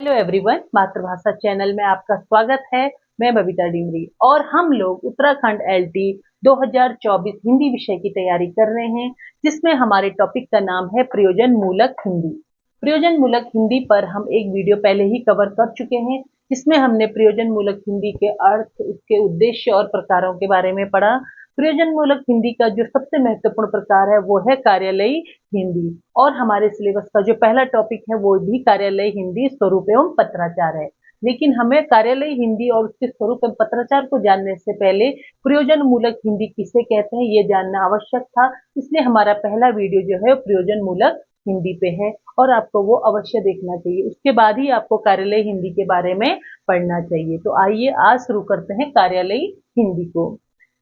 Hello everyone, मातृभाषा channel में आपका स्वागत है। मैं बबीता डिमरी और हम लोग उत्तराखंड एलटी 2024 हिंदी विषय की तैयारी कर रहे हैं, जिसमें हमारे टॉपिक का नाम है प्रयोजन मूलक हिंदी। प्रयोजन मूलक हिंदी पर हम एक वीडियो पहले ही कवर कर चुके हैं, जिसमें हमने प्रयोजन मूलक हिंदी के अर्थ, उसके उद्देश्य और प्रकारों के बारे में पढ़ा। प्रयोजन मूलक हिंदी का जो सबसे महत्वपूर्ण प्रकार है वो है कार्यालयी हिंदी, और हमारे सिलेबस का जो पहला टॉपिक है वो भी कार्यालयी हिंदी स्वरूप एवं पत्राचार है। लेकिन हमें कार्यालयी हिंदी और उसके स्वरूप एवं पत्राचार को जानने से पहले प्रयोजन मूलक हिंदी किसे कहते हैं ये जानना आवश्यक था। इसलिए हमारा पहला वीडियो जो है प्रयोजन मूलक हिंदी पे है और आपको वो अवश्य देखना चाहिए। उसके बाद ही आपको कार्यालयी हिंदी के बारे में पढ़ना चाहिए। तो आइए आज शुरू करते हैं कार्यालयी हिंदी को।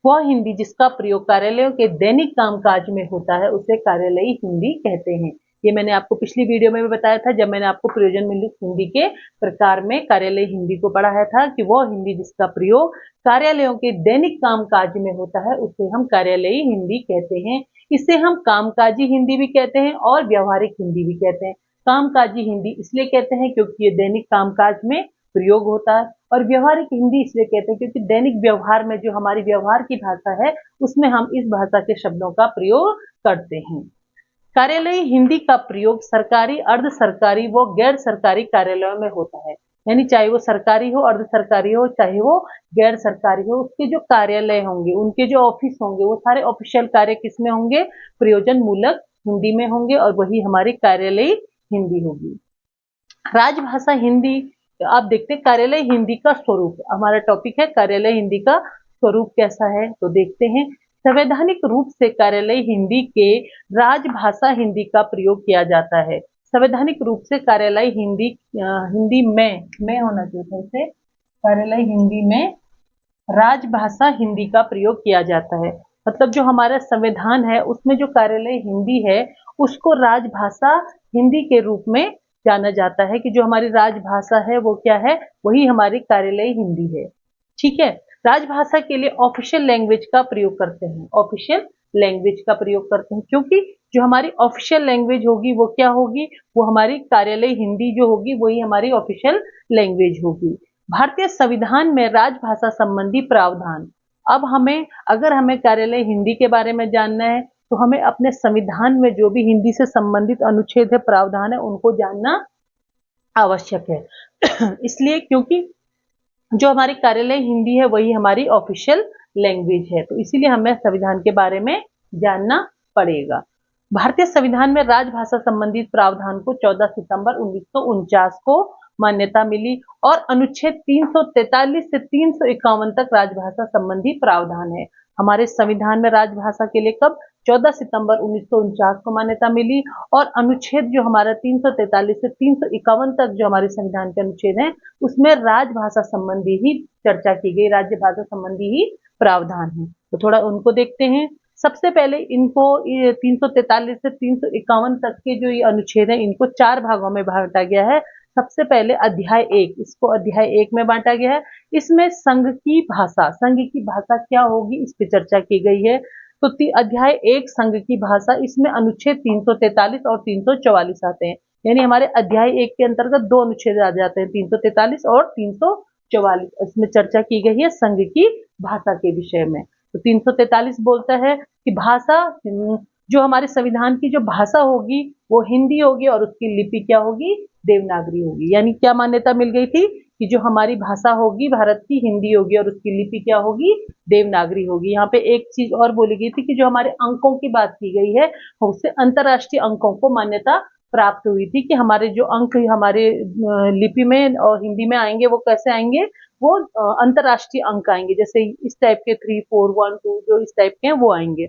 वह हिंदी जिसका प्रयोग कार्यालयों के दैनिक कामकाज में होता है उसे कार्यालयी हिंदी कहते हैं। ये मैंने आपको पिछली वीडियो में भी बताया था, जब मैंने आपको प्रयोजन मूलक हिंदी के प्रकार में कार्यालयी हिंदी को पढ़ाया था कि वह हिंदी जिसका प्रयोग कार्यालयों के दैनिक कामकाज में होता है उसे हम कार्यालयी हिंदी कहते हैं। इसे हम कामकाजी हिंदी भी कहते हैं और व्यवहारिक हिंदी भी कहते हैं। कामकाजी हिंदी इसलिए कहते हैं क्योंकि ये दैनिक कामकाज में प्रयोग होता है, और व्यवहारिक हिंदी इसलिए कहते हैं क्योंकि दैनिक व्यवहार में जो हमारी व्यवहार की भाषा है उसमें हम इस भाषा के शब्दों का प्रयोग करते हैं। कार्यालयी हिंदी का प्रयोग सरकारी, अर्ध सरकारी व गैर सरकारी कार्यालयों में होता है। यानी चाहे वो सरकारी हो, अर्ध सरकारी हो, चाहे वो गैर सरकारी हो, उसके जो कार्यालय होंगे, उनके जो ऑफिस होंगे, वो सारे ऑफिशियल कार्य किसमें होंगे? प्रयोजन मूलक हिंदी में होंगे, और वही हमारी कार्यालयी हिंदी होगी। राजभाषा हिंदी, आप देखते हैं कार्यालय हिंदी का स्वरूप, हमारा टॉपिक है कार्यालय हिंदी का स्वरूप कैसा है, तो देखते हैं। संवैधानिक रूप से कार्यालय हिंदी के राजभाषा हिंदी का प्रयोग किया जाता है। संवैधानिक रूप से कार्यालय हिंदी हिंदी में होना चाहिए इसे, कार्यालय हिंदी में राजभाषा हिंदी का प्रयोग किया जाता है। मतलब जो हमारा संविधान है उसमें जो कार्यालय हिंदी है उसको राजभाषा हिंदी के रूप में जाना जाता है, कि जो हमारी राजभाषा है वो क्या है? वही हमारी कार्यालय हिंदी है। ठीक है। राजभाषा के लिए ऑफिशियल लैंग्वेज का प्रयोग करते हैं, ऑफिशियल लैंग्वेज का प्रयोग करते हैं, क्योंकि जो हमारी ऑफिशियल लैंग्वेज होगी वो क्या होगी? वो हमारी कार्यालय हिंदी जो होगी वही हमारी ऑफिशियल लैंग्वेज होगी। भारतीय संविधान में राजभाषा संबंधी प्रावधान। अब अगर हमें कार्यालय हिंदी के बारे में जानना है तो हमें अपने संविधान में जो भी हिंदी से संबंधित अनुच्छेद है, प्रावधान है, उनको जानना आवश्यक है। इसलिए क्योंकि जो हमारी कार्यालय हिंदी है वही हमारी ऑफिशियल लैंग्वेज है, तो इसीलिए हमें संविधान के बारे में जानना पड़ेगा। भारतीय संविधान में राजभाषा संबंधित प्रावधान को 14 सितंबर 1949 को मान्यता मिली, और अनुच्छेद 343 से 351 तक राजभाषा संबंधी प्रावधान है। हमारे संविधान में राजभाषा के लिए कब? 14 सितंबर 1949 को मान्यता मिली, और अनुच्छेद जो हमारा 343 से 351 तक जो हमारे संविधान के अनुच्छेद हैं उसमें राजभाषा संबंधी ही चर्चा की गई, राजभाषा संबंधी ही प्रावधान है। तो थोड़ा उनको देखते हैं। सबसे पहले इनको 343 से 351 तक के जो ये अनुच्छेद है इनको 4 भागों में बांटा गया है। सबसे पहले अध्याय 1, इसको अध्याय 1 में बांटा गया है। इसमें संघ की भाषा क्या होगी इस पर चर्चा की गई है। तो अध्याय 1 संघ की भाषा, इसमें अनुच्छेद 343 और 344 आते हैं। यानी हमारे अध्याय 1 के अंतर्गत 2 अनुच्छेद आ जाते हैं, 343 और 344। इसमें चर्चा की गई है संघ की भाषा के विषय में। तो 343 बोलता है कि भाषा, जो हमारे संविधान की जो भाषा होगी वो हिंदी होगी, और उसकी लिपि क्या होगी? देवनागरी होगी। यानी क्या मान्यता मिल गई थी कि जो हमारी भाषा होगी भारत की हिंदी होगी, और उसकी लिपि क्या होगी? देवनागरी होगी। यहाँ पे एक चीज और बोली गई थी कि जो हमारे अंकों की बात की गई है उससे अंतरराष्ट्रीय अंकों को मान्यता प्राप्त हुई थी, कि हमारे जो अंक हमारे लिपि में और हिंदी में आएंगे वो कैसे आएंगे? वो अंतरराष्ट्रीय अंक आएंगे, जैसे इस टाइप के 3, 4, 1, 2 जो इस टाइप के हैं वो आएंगे।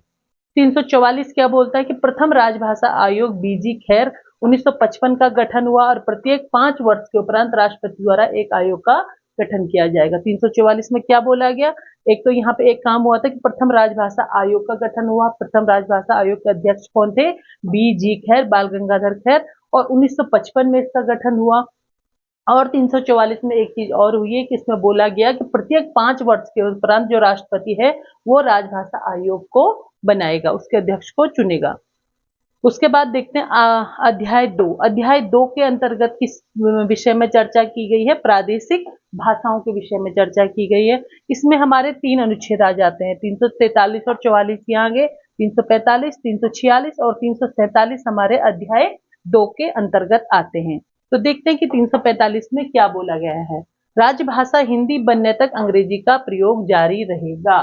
344 क्या बोलता है कि प्रथम राजभाषा आयोग बीजी खैर 1955 का गठन हुआ, और प्रत्येक 5 वर्ष के उपरांत राष्ट्रपति द्वारा एक आयोग का गठन किया जाएगा। 344 में क्या बोला गया? एक तो यहाँ पे एक काम हुआ था कि प्रथम राजभाषा आयोग का गठन हुआ। प्रथम राजभाषा आयोग के अध्यक्ष कौन थे? बीजी खैर, बाल गंगाधर खैर, और 1955 में इसका गठन हुआ। और 344 में एक चीज और हुई है कि इसमें बोला गया कि प्रत्येक 5 वर्ष के उपरांत जो राष्ट्रपति है वो राजभाषा आयोग को बनाएगा, उसके अध्यक्ष को चुनेगा। उसके बाद देखते हैं अध्याय 2। अध्याय 2 के अंतर्गत किस विषय में चर्चा की गई है? प्रादेशिक भाषाओं के विषय में चर्चा की गई है। इसमें हमारे 3 अनुच्छेद आ जाते हैं, 343 और 44 यहाँ गए, 345, 346 और 347 हमारे अध्याय 2 के अंतर्गत आते हैं। तो देखते हैं कि 345 में क्या बोला गया है। राजभाषा हिंदी बनने तक अंग्रेजी का प्रयोग जारी रहेगा।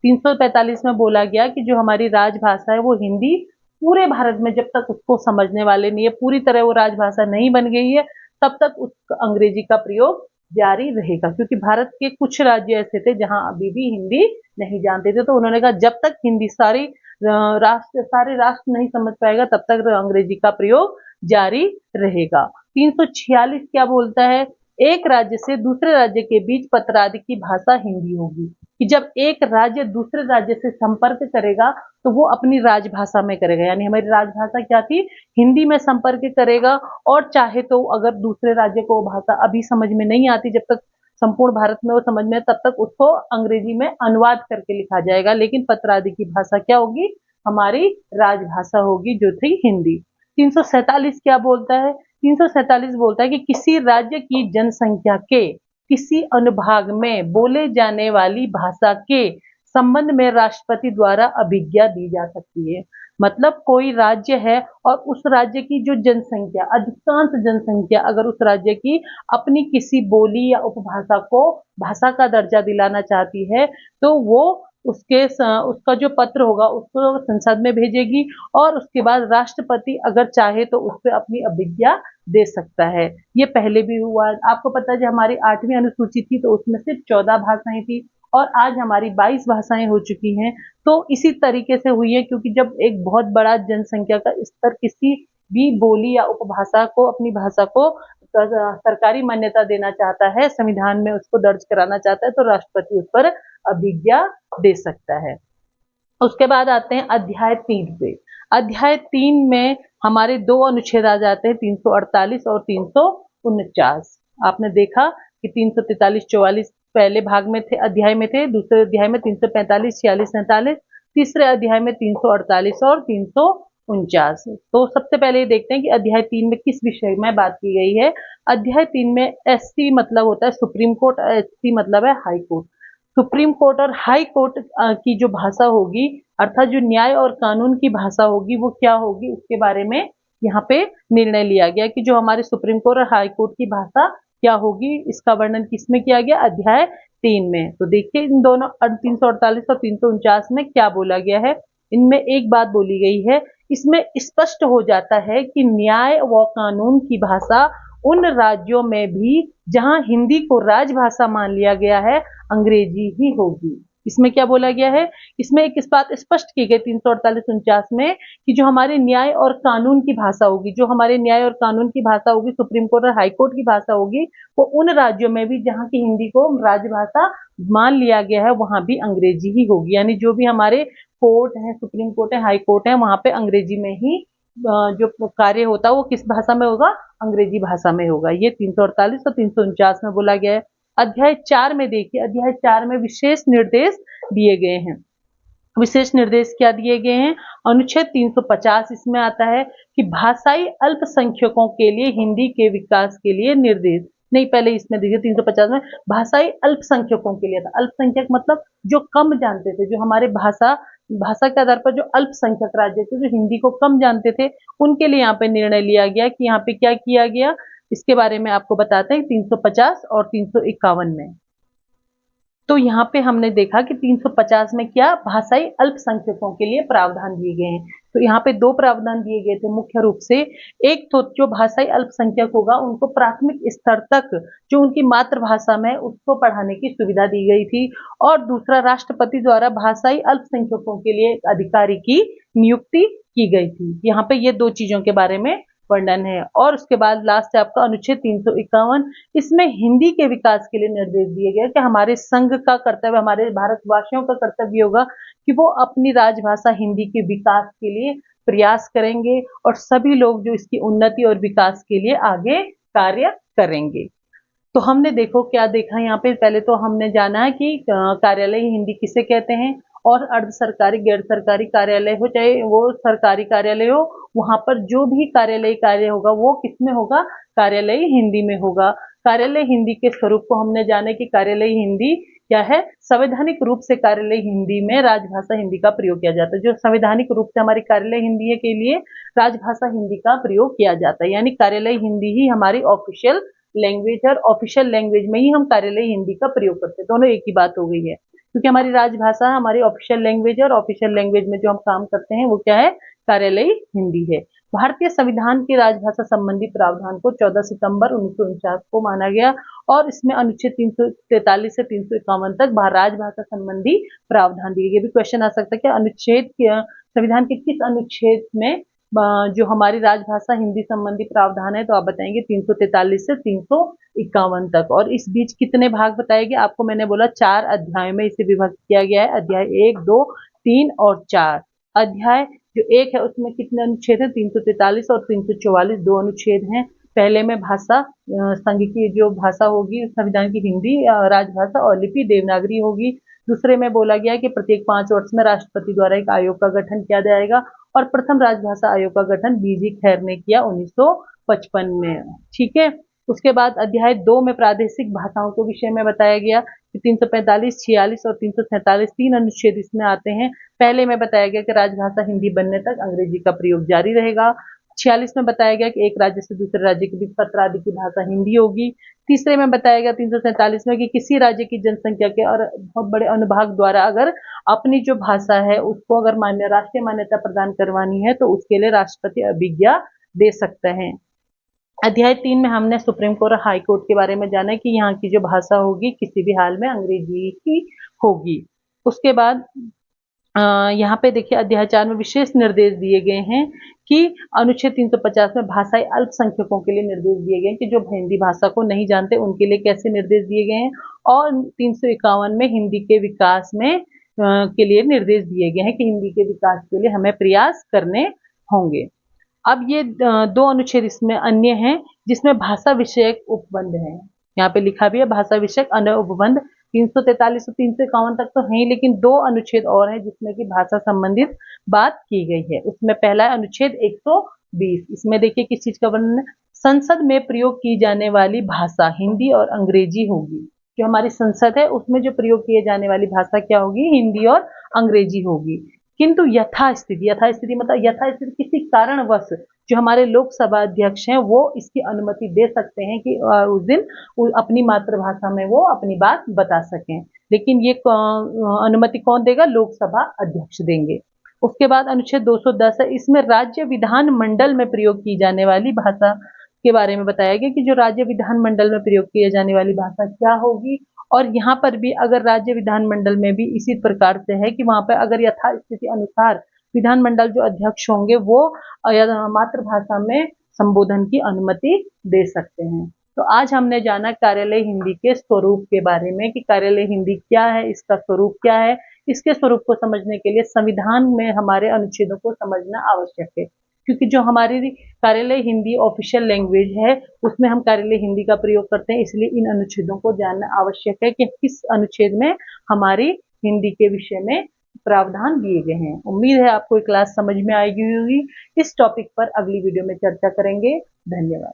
345 में बोला गया कि जो हमारी राजभाषा है वो हिंदी पूरे भारत में जब तक उसको समझने वाले नहीं है, पूरी तरह वो राजभाषा नहीं बन गई है, तब तक उस अंग्रेजी का प्रयोग जारी रहेगा। क्योंकि भारत के कुछ राज्य ऐसे थे जहां अभी भी हिंदी नहीं जानते थे, तो उन्होंने कहा जब तक हिंदी सारे राष्ट्र नहीं समझ पाएगा तब तक अंग्रेजी का प्रयोग जारी रहेगा। 346 क्या बोलता है? एक राज्य से दूसरे राज्य के बीच पत्र आदि की भाषा हिंदी होगी। कि जब एक राज्य दूसरे राज्य से संपर्क करेगा तो वो अपनी राजभाषा में करेगा, यानी हमारी राजभाषा क्या थी? हिंदी में संपर्क करेगा। और चाहे तो अगर दूसरे राज्य को भाषा अभी समझ में नहीं आती, जब तक संपूर्ण भारत में वो समझ में, तब तक उसको अंग्रेजी में अनुवाद करके लिखा जाएगा, लेकिन पत्र आदि की भाषा क्या होगी? हमारी राजभाषा होगी, जो थी हिंदी। 347 क्या बोलता है? 347 बोलता है कि किसी राज्य की जनसंख्या के किसी अनुभाग में बोले जाने वाली भाषा के संबंध में राष्ट्रपति द्वारा अभिज्ञा दी जा सकती है। मतलब कोई राज्य है और उस राज्य की जो जनसंख्या, अधिकांश जनसंख्या अगर उस राज्य की अपनी किसी बोली या उपभाषा को भाषा का दर्जा दिलाना चाहती है, तो वो उसका जो पत्र होगा उसको संसद में भेजेगी, और उसके बाद राष्ट्रपति अगर चाहे तो उस पर अपनी अभिज्ञा दे सकता है। ये पहले भी हुआ। आपको पता है, जो हमारी 8वीं अनुसूची थी तो उसमें सिर्फ 14 भाषाएं थी, और आज हमारी 22 भाषाएं हो चुकी हैं। तो इसी तरीके से हुई है, क्योंकि जब एक बहुत बड़ा जनसंख्या का स्तर किसी भी बोली या उपभाषा को, अपनी भाषा को सरकारी मान्यता देना चाहता है, संविधान में उसको दर्ज कराना चाहता है, तो राष्ट्रपति उस पर अभिज्ञा दे सकता है। उसके बाद आते हैं अध्याय 3 पे। अध्याय 3 में हमारे 2 अनुच्छेद आ जाते हैं, 348 और 349। आपने देखा कि 343, 44 पहले भाग में थे, अध्याय में थे, दूसरे अध्याय में 345, 46, 47, तीसरे अध्याय में 348 और 349। तो सबसे पहले देखते हैं कि अध्याय 3 में किस विषय में बात की गई है। अध्याय 3 में एससी मतलब होता है सुप्रीम कोर्ट, एससी मतलब है हाई कोर्ट। सुप्रीम कोर्ट और हाई कोर्ट की जो भाषा होगी, अर्थात जो न्याय और कानून की भाषा होगी, वो क्या होगी, उसके बारे में यहाँ पे निर्णय लिया गया कि जो हमारे सुप्रीम कोर्ट और हाई कोर्ट की भाषा क्या होगी, इसका वर्णन किसमें किया गया? अध्याय 3 में। तो देखिए इन दोनों 348 और 349 में क्या बोला गया है। इनमें एक बात बोली गई है, इसमें स्पष्ट हो जाता है कि न्याय व कानून की भाषा उन राज्यों में भी जहां हिंदी को राजभाषा मान लिया गया है, अंग्रेजी ही होगी। इसमें क्या बोला गया है? इसमें एक इस बात स्पष्ट की गई 348-49 में कि जो हमारे न्याय और कानून की भाषा होगी, जो हमारे न्याय और कानून की भाषा होगी, सुप्रीम कोर्ट और हाई कोर्ट की भाषा होगी, वो उन राज्यों में भी जहां की हिंदी को राजभाषा मान लिया गया है, वहां भी अंग्रेजी ही होगी। यानी जो भी हमारे कोर्ट है, सुप्रीम कोर्ट है, हाई कोर्ट है, वहां पे अंग्रेजी में ही जो कार्य होता है वो किस भाषा में होगा? अंग्रेजी भाषा में होगा। ये 348 और 349 में बोला गया है। अध्याय 4 में देखिए, अध्याय 4 में विशेष निर्देश दिए गए हैं। विशेष निर्देश क्या दिए गए हैं? अनुच्छेद 350 इसमें आता है कि भाषाई अल्पसंख्यकों के लिए हिंदी के विकास के लिए निर्देश। नहीं, पहले इसमें देखिए 350 में भाषाई अल्पसंख्यकों के लिए था। अल्पसंख्यक मतलब जो कम जानते थे, जो हमारे भाषा के आधार पर जो अल्पसंख्यक राज्य थे, जो हिंदी को कम जानते थे, उनके लिए यहाँ पे निर्णय लिया गया कि यहाँ पे क्या किया गया, इसके बारे में आपको बताते हैं 350 और 351 में। तो यहाँ पे हमने देखा कि 350 में क्या भाषाई अल्पसंख्यकों के लिए प्रावधान दिए गए हैं। तो यहाँ पे 2 प्रावधान दिए गए थे मुख्य रूप से। एक तो जो भाषाई अल्पसंख्यक होगा उनको प्राथमिक स्तर तक जो उनकी मातृभाषा में उसको पढ़ाने की सुविधा दी गई थी, और दूसरा राष्ट्रपति द्वारा भाषाई अल्पसंख्यकों के लिए एक अधिकारी की नियुक्ति की गई थी। यहाँ पे ये 2 चीजों के बारे में वर्णन है। और उसके बाद लास्ट है आपका अनुच्छेद 351। इसमें हिंदी के विकास के लिए निर्देश दिए गए कि हमारे संघ का कर्तव्य, हमारे भारतवासियों का कर्तव्य होगा कि वो अपनी राजभाषा हिंदी के विकास के लिए प्रयास करेंगे, और सभी लोग जो इसकी उन्नति और विकास के लिए आगे कार्य करेंगे। तो हमने देखो क्या देखा यहाँ पे, पहले तो हमने जाना है कि कार्यालय हिंदी किसे कहते हैं, और अर्ध सरकारी, गैर सरकारी कार्यालय हो, चाहे वो सरकारी कार्यालय हो, वहां पर जो भी कार्यालयी कार्य होगा वो किसमें होगा, कार्यालयी हिंदी में होगा। कार्यालय हिंदी के स्वरूप को हमने जाना कि कार्यालयी हिंदी क्या है, संवैधानिक रूप से कार्यालय हिंदी में राजभाषा हिंदी का प्रयोग किया जाता है। जो संवैधानिक रूप से हमारी कार्यालय हिंदी है के लिए राजभाषा हिंदी का प्रयोग किया जाता है, यानी कार्यालय हिंदी ही हमारी ऑफिशियल लैंग्वेज है और ऑफिशियल लैंग्वेज में ही हम कार्यालय हिंदी का प्रयोग करते हैं। दोनों एक ही बात हो गई है, क्योंकि हमारी राजभाषा हमारी ऑफिशियल लैंग्वेज है और ऑफिशियल लैंग्वेज में जो हम काम करते हैं वो क्या है, कार्यालयी हिंदी है। भारतीय संविधान की राजभाषा संबंधी प्रावधान को 14 सितंबर 1949 को माना गया और इसमें अनुच्छेद 343 से 351 तक राजभाषा संबंधी प्रावधान दिए गए। भी क्वेश्चन आ सकता है कि अनुच्छेद संविधान के किस अनुच्छेद में जो हमारी राजभाषा हिंदी संबंधी प्रावधान है, तो आप बताएंगे 343 से 351 तक। और इस बीच कितने भाग बताए गए, आपको मैंने बोला 4 अध्यायों में इसे विभक्त किया गया है। अध्याय 1, 2, 3 और 4। अध्याय जो 1 है उसमें कितने अनुच्छेद हैं, 343 और 344, 2 अनुच्छेद हैं। पहले में भाषा संघ की जो भाषा होगी संविधान की हिंदी राजभाषा और लिपि देवनागरी होगी। दूसरे में बोला गया कि प्रत्येक 5 वर्ष में राष्ट्रपति द्वारा एक आयोग का गठन किया जाएगा और प्रथम राजभाषा आयोग का गठन बीजी खैर ने किया 1955 में। ठीक है। उसके बाद अध्याय 2 में प्रादेशिक भाषाओं के विषय में बताया गया कि 345, 46 और 347 तीन अनुच्छेद इसमें आते हैं। पहले में बताया गया कि राजभाषा हिंदी बनने तक अंग्रेजी का प्रयोग जारी रहेगा। 46 में बताया गया कि एक राज्य से दूसरे राज्य के बीच पत्र आदि की भाषा हिंदी होगी। तीसरे में बताया गया 347 में कि किसी राज्य की जनसंख्या के और बहुत बड़े अनुभाग द्वारा अगर अपनी जो भाषा है उसको अगर राष्ट्रीय मान्यता प्रदान करवानी है तो उसके लिए राष्ट्रपति अभिज्ञा दे सकते हैं। अध्याय 3 में हमने सुप्रीम कोर्ट और हाई कोर्ट के बारे में जाना कि यहाँ की जो भाषा होगी किसी भी हाल में अंग्रेजी ही होगी। उसके बाद यहाँ पे देखिए अध्याय 4 में विशेष निर्देश दिए गए हैं कि अनुच्छेद 350 में भाषाई अल्पसंख्यकों के लिए निर्देश दिए गए हैं कि जो हिंदी भाषा को नहीं जानते उनके लिए कैसे निर्देश दिए गए हैं, और 351 में हिंदी के विकास में के लिए निर्देश दिए गए हैं कि हिंदी के विकास के लिए हमें प्रयास करने होंगे। अब ये 2 अनुच्छेद इसमें अन्य हैं जिसमें भाषा विषयक उपबंध है। यहाँ पे लिखा भी है भाषा विषयक अन्य उपबंध 343 और 351 तक तो है, लेकिन 2 अनुच्छेद और हैं जिसमें कि भाषा संबंधित बात की गई है। उसमें पहला है अनुच्छेद 120। इसमें देखिए किस चीज का वर्णन है, संसद में प्रयोग की जाने वाली भाषा हिंदी और अंग्रेजी होगी। जो हमारी संसद है उसमें जो प्रयोग किए जाने वाली भाषा क्या होगी, हिंदी और अंग्रेजी होगी। किंतु यथास्थिति मतलब यथास्थिति किसी कारणवश जो हमारे लोकसभा अध्यक्ष हैं वो इसकी अनुमति दे सकते हैं कि उस दिन अपनी मातृभाषा में वो अपनी बात बता सकें, लेकिन ये अनुमति कौन देगा, लोकसभा अध्यक्ष देंगे। उसके बाद अनुच्छेद 210 है, इसमें राज्य विधान मंडल में प्रयोग की जाने वाली भाषा के बारे में बताया गया कि जो राज्य विधान मंडल में प्रयोग किए जाने वाली भाषा क्या होगी। और यहाँ पर भी अगर राज्य विधानमंडल में भी इसी प्रकार से है कि वहां पर अगर यथास्थिति अनुसार विधानमंडल जो अध्यक्ष होंगे वो मातृभाषा में संबोधन की अनुमति दे सकते हैं। तो आज हमने जाना कार्यालय हिंदी के स्वरूप के बारे में कि कार्यालय हिंदी क्या है, इसका स्वरूप क्या है। इसके स्वरूप को समझने के लिए संविधान में हमारे अनुच्छेदों को समझना आवश्यक है, क्योंकि जो हमारी कार्यालय हिंदी ऑफिशियल लैंग्वेज है उसमें हम कार्यालय हिंदी का प्रयोग करते हैं, इसलिए इन अनुच्छेदों को जानना आवश्यक है कि किस अनुच्छेद में हमारी हिंदी के विषय में प्रावधान दिए गए हैं। उम्मीद है आपको ये क्लास समझ में आएगी होगी। इस टॉपिक पर अगली वीडियो में चर्चा करेंगे। धन्यवाद।